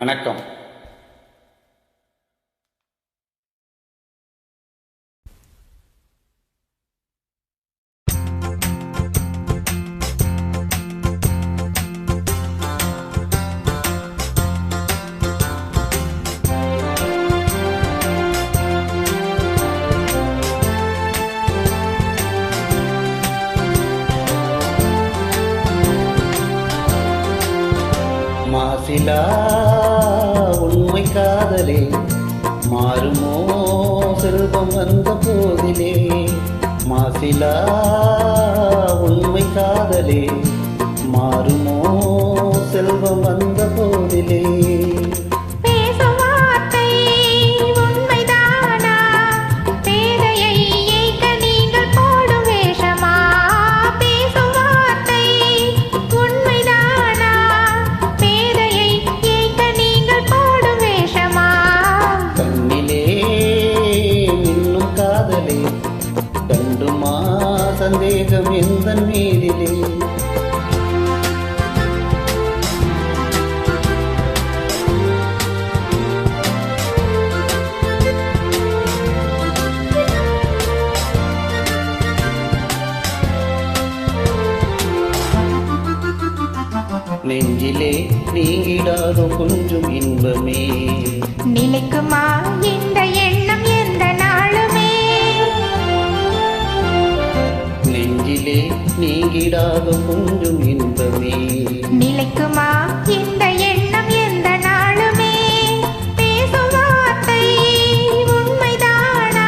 வணக்கம். மாசிலா உண்மை காதலே மாறுமோ செல்வம் வந்த போதிலே. மாசிலா உண்மை காதலே மாறுமோ செல்வம் வந்த போதிலே. கண்டுமா சந்தேகம் எந்த மீதிலே. நெஞ்சிலே நீங்கிடாதோ கொஞ்சம் இன்பமே நிலைக்குமா இந்த எண்ணம் எந்த நாளுமே. நெஞ்சிலே நீங்கிடாதோ கொஞ்சம் இன்பமே நிலைக்குமா இந்த எண்ணம் எந்த நாளுமே. பேசும் வார்த்தை உண்மைதானா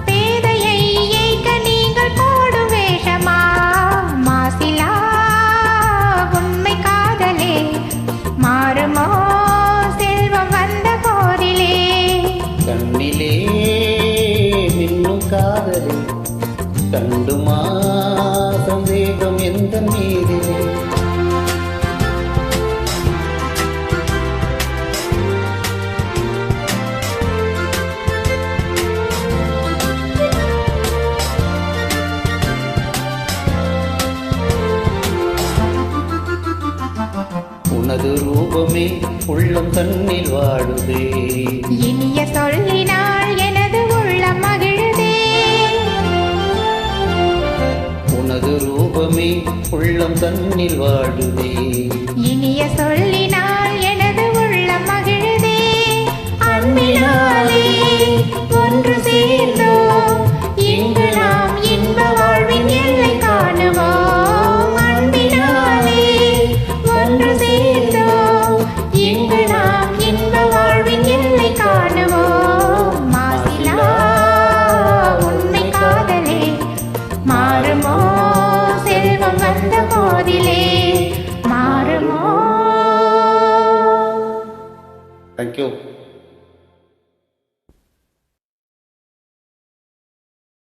பேதையை ஏய்க்க நீங்கள் போடும் வேஷமா. மாசிலா உண்மை காதலே மாறுமோ செல்வம் வந்த போதிலே. கண்ணிலே மின்னும் காதலே கண்டுமா சந்தேகம் எந்த மீதிலே. உனது ரூபமே உள்ளம் தன்னில் வாடுதே. இனிய சொல்லினால் எனது உள்ளம் மகிழுதே. உனது ரூபமே உள்ளம் தன்னில் வாடுதே. இனிய சொல்லினால் எனது உள்ளம் மகிழுதே. அன்பினாலே ஒன்று சேர்ந்தோம் இங்கு நாம் இன்ப வாழ்வின் எல்லை காணுவோம். அன்பினாலே ஒன்று சேர்ந்தோம் இங்கு நாம் இன்ப வாழ்வின் எல்லை காணுவோம். மாசிலா உண்மை காதலே மாறுமோ செல்வம் வந்த போதிலே. மாறுமோ. தேங்க்யூ.